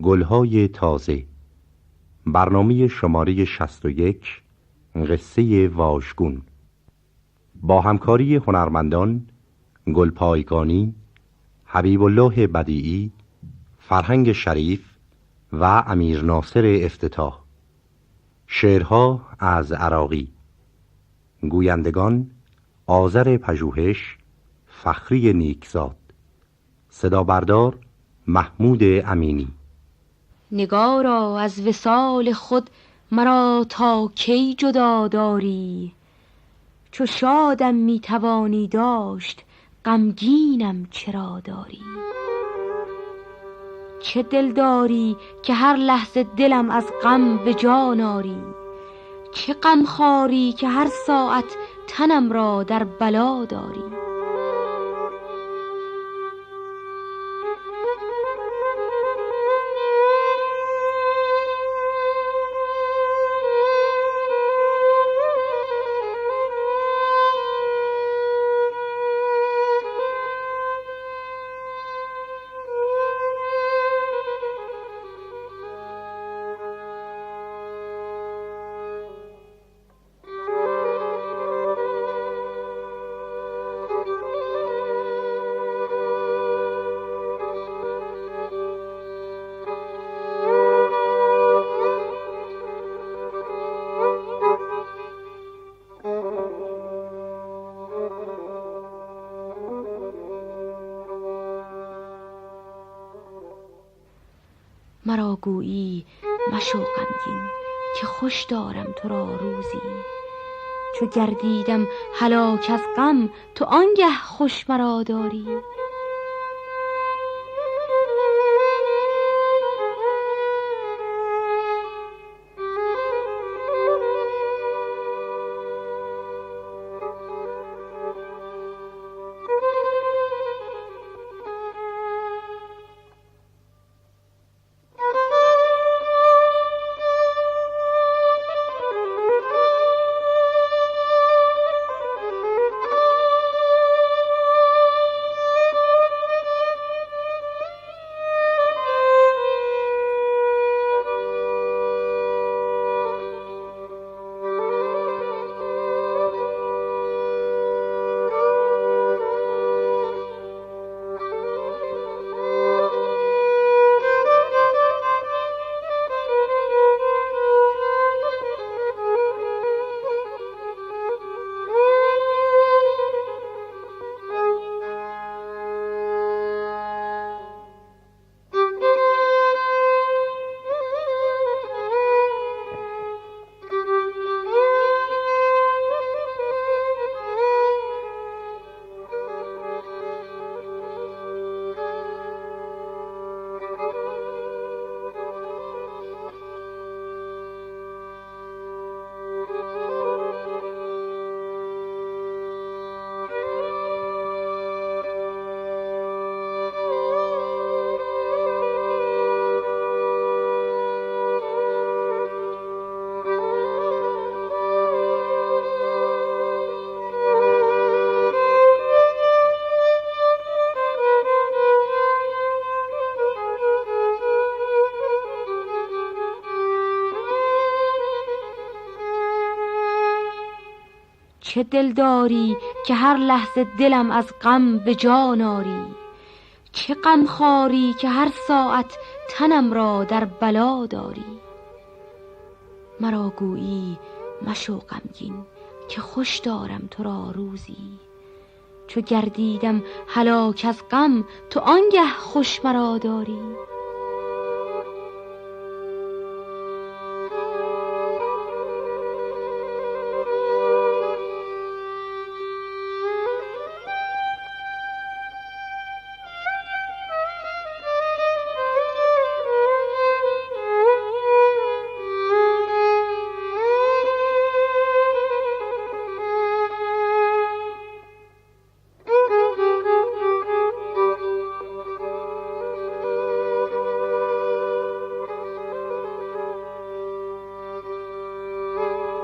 گلهای تازه. برنامه شماره 61، قصه واژگون، با همکاری هنرمندان گلپایگانی، حبیب الله بدیعی، فرهنگ شریف و امیر ناصر افتتاح. شعرها از عراقی. گویندگان آذر پژوهش، فخری نیکزاد. صدا بردار محمود امینی. نگارا از وصال خود مرا تا کی جدا داری؟ چو شادم میتوانی داشت غمگینم چرا داری؟ چه دل داری که هر لحظه دلم از غم به جان آری؟ چه غم خاری که هر ساعت تنم را در بلا داری؟ مرا گویی مشو غمگین که خوش دارم تو را روزی. چو گردیدم هلاک از غم تو آنگه خوش مرا داری؟ چه دل داری که هر لحظه دلم از غم به جان آری؟ چه غم خاری که هر ساعت تنم را در بلا داری؟ مرا گویی مشو غمگین که خوش دارم تو را روزی. چو گردیدم هلاک از غم تو آنگه خوش مرا داری؟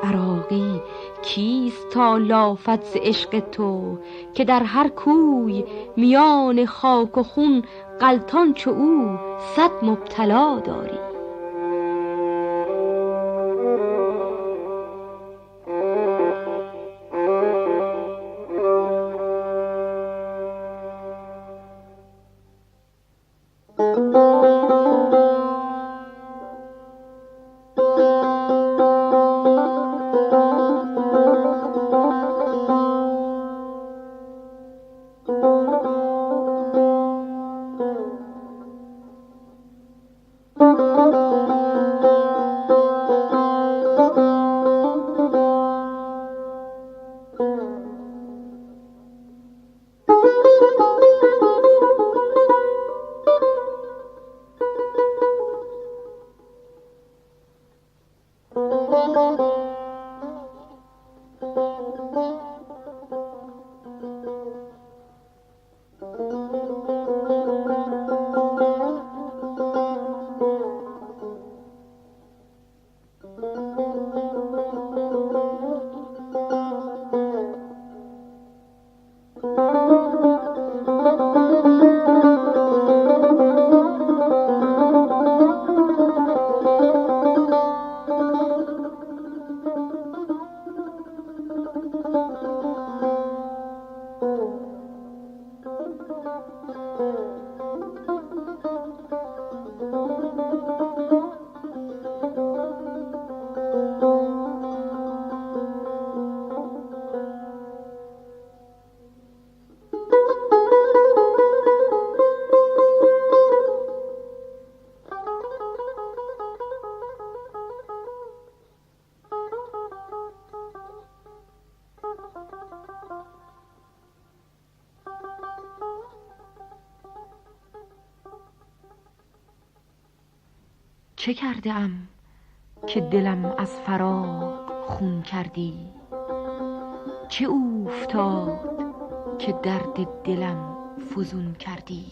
عراقی کیست تا لافد ز عشق تو، که در هر کوی میان خاک و خون غلطان چو او صد مبتلا داری. چه کرده ام که دلم از فراق خون کردی؟ چه اوفتاد که درد دلم فزون کردی؟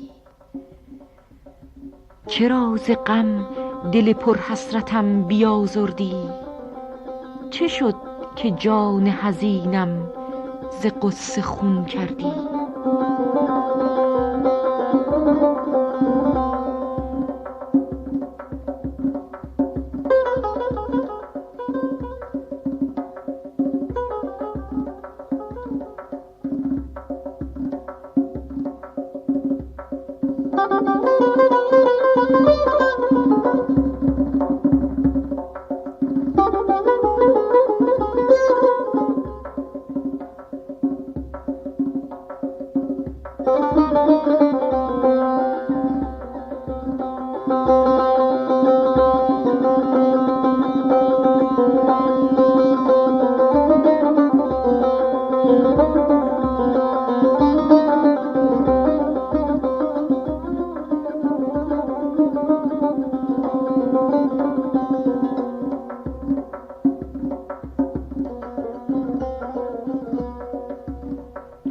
چرا ز غم دل پر حسرتم بیازردی؟ چه شد که جان حزینم ز غصه خون کردی؟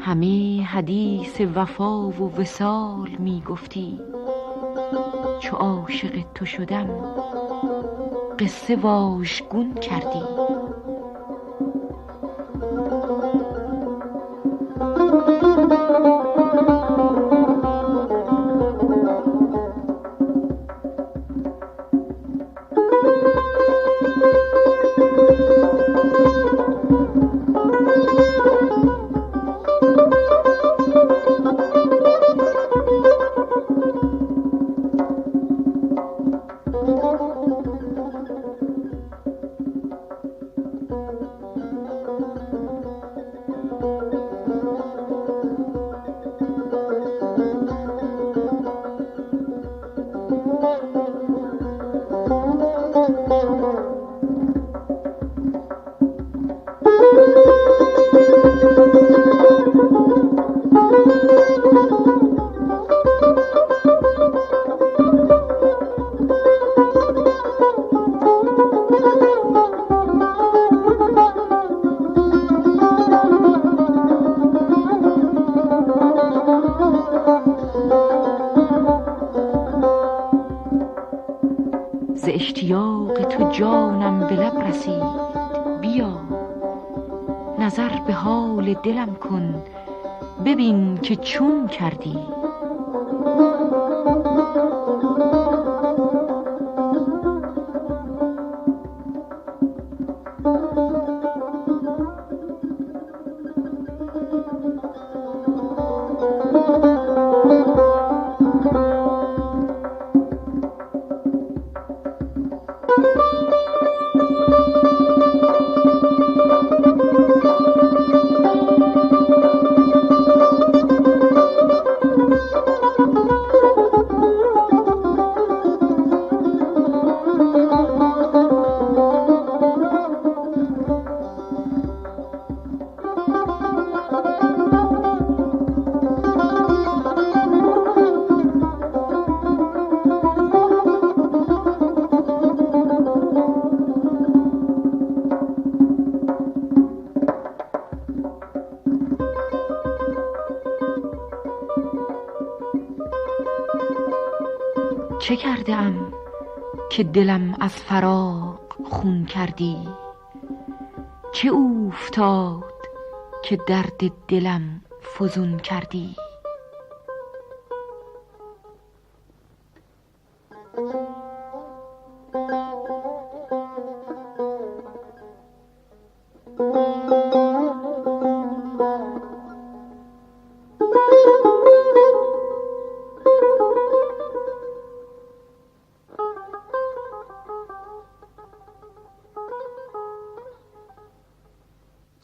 همه حدیث وفا و وصال می گفتی، چو عاشق تو شدم قصه واژگون کردی. ز اشتیاق تو جانم به لب رسید، بیا نظر به حال دلم کن، ببین که چون کردی. چه کرده ام که دلم از فراق خون کردی؟ چه اوفتاد که درد دلم فزون کردی؟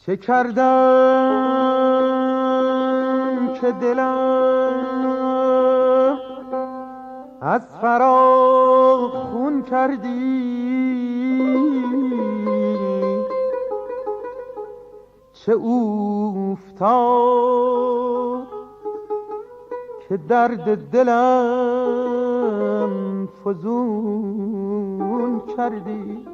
چه کردم که دلم از فراق خون کردی؟ چه اوفتاد که درد دلم فزون کردی؟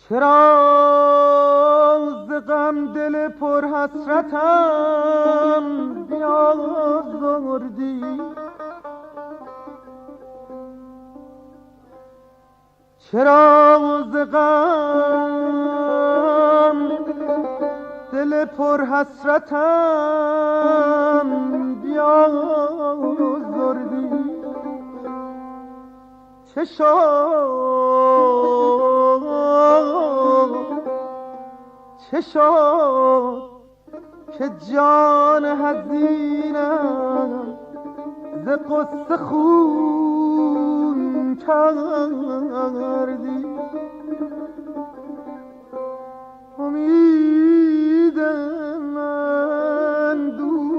چرا ز غم دل پر حسرتم بیازردی؟ چرا ز غم دل پر حسرتم بیازردی؟ چه شد که جان حزینم ز قصه خون کردی؟ امید من دوست،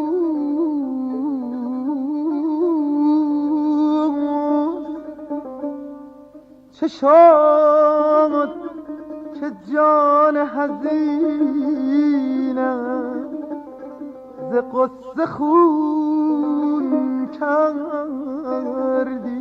چه شد که جان حزینم ز قصه خون کردی؟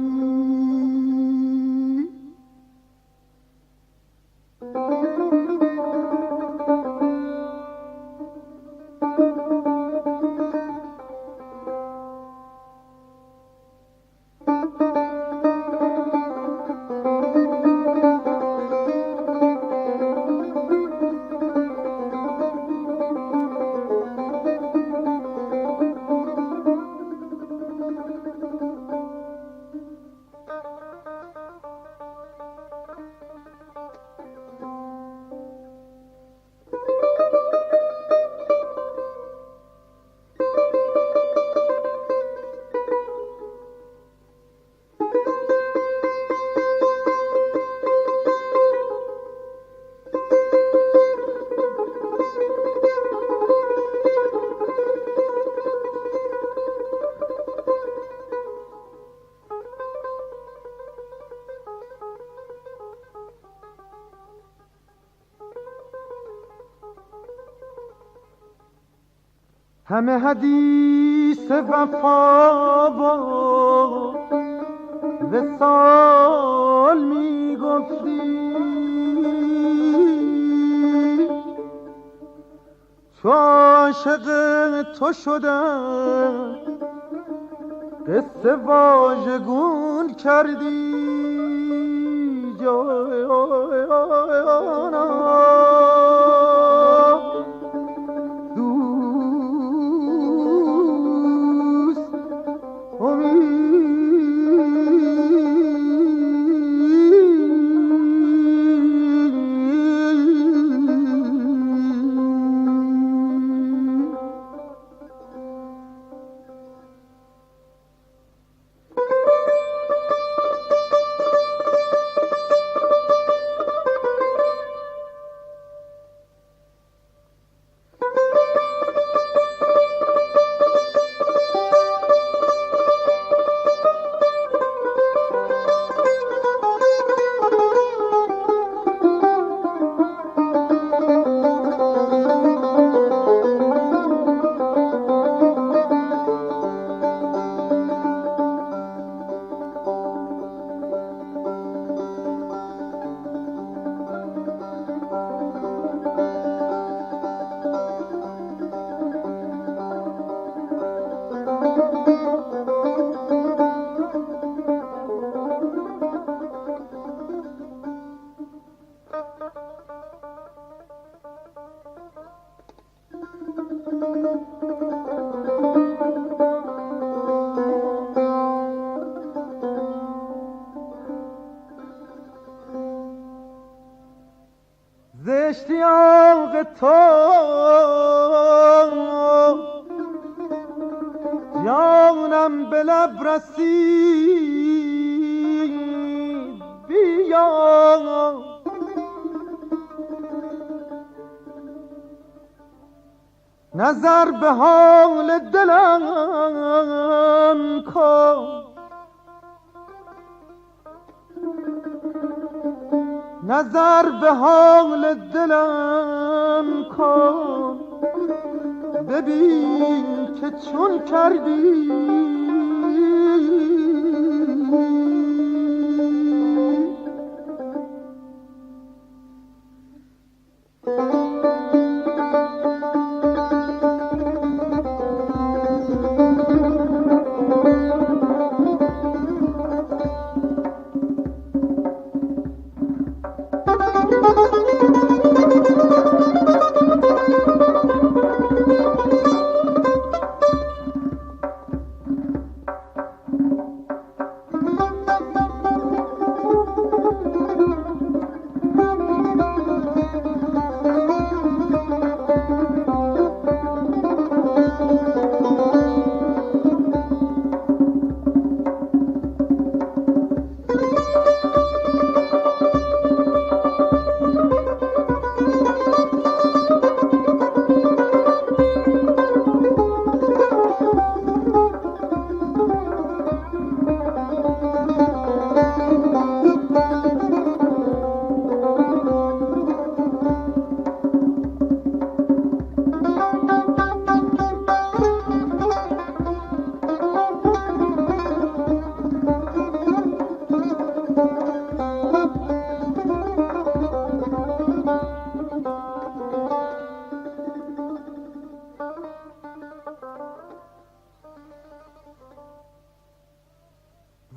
همه حدیث وفا و وصال می گفتی، چو عاشق تو شدم قصه واژگون کردی. جانا ز اشتیاق تو جانم به لب رسید، بیا نظر به حال دلم کن، نظر به حال دلم کن، ببین که چون کردی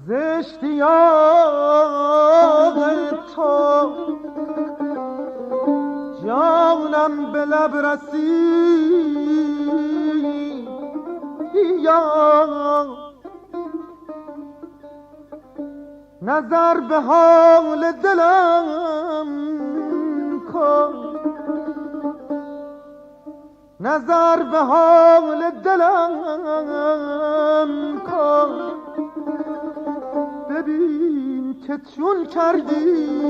ز اشتیاق تو جانم به لب رسید، بیا نظر به حال دلم کن، نظر به حال دلم کن، ببین که چون کردی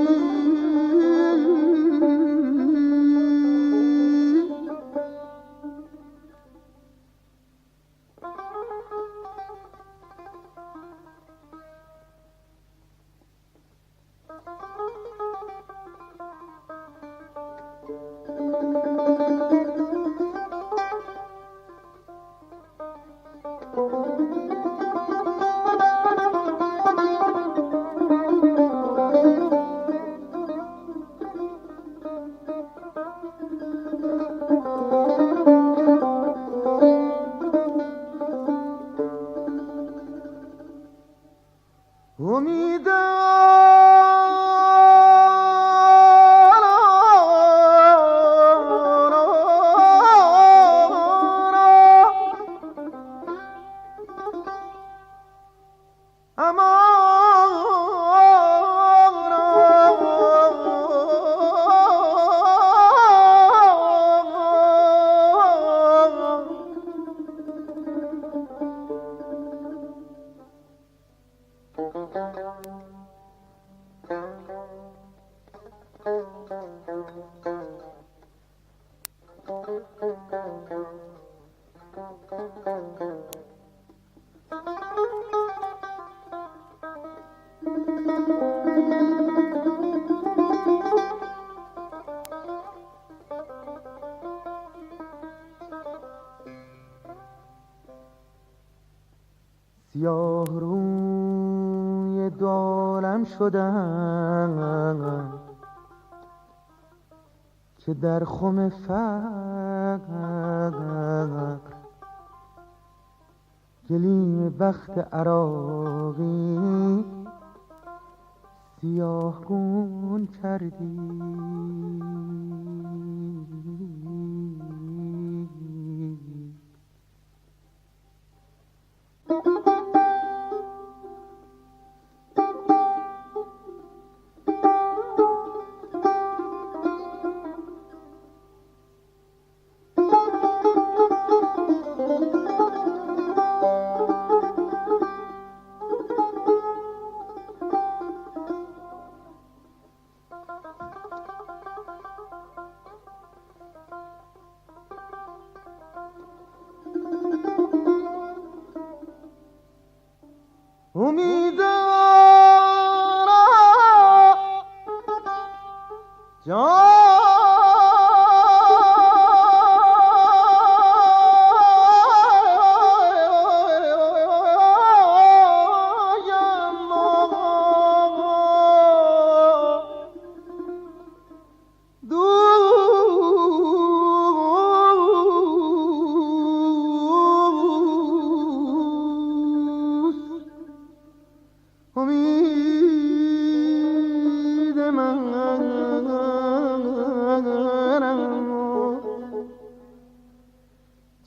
سیاه روی دالم شدم که در خم فقر گلیم بخت عراقی سیاه گون کردی.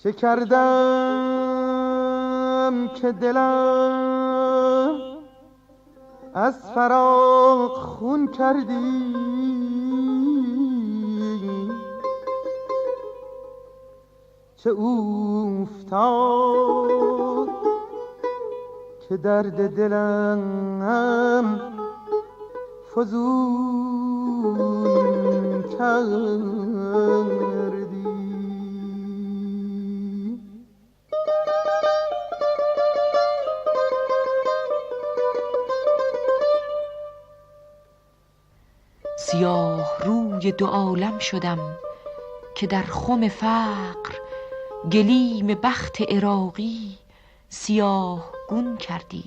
چه کردم که دلم از فراق خون کردی، چه اوفتاد که درد دلم فزون کردی. سیاه روی دو عالم شدم که در خم فقر گلیم بخت عراقی سیاه گون کردی.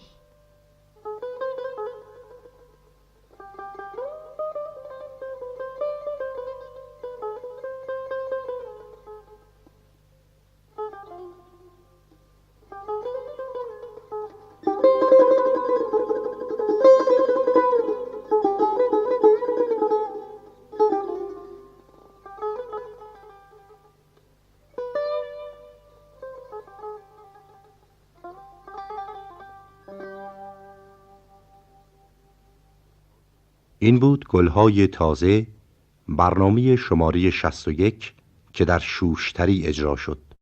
این بود گلهای تازه، برنامه شماره 61 که در شوشتری اجرا شد.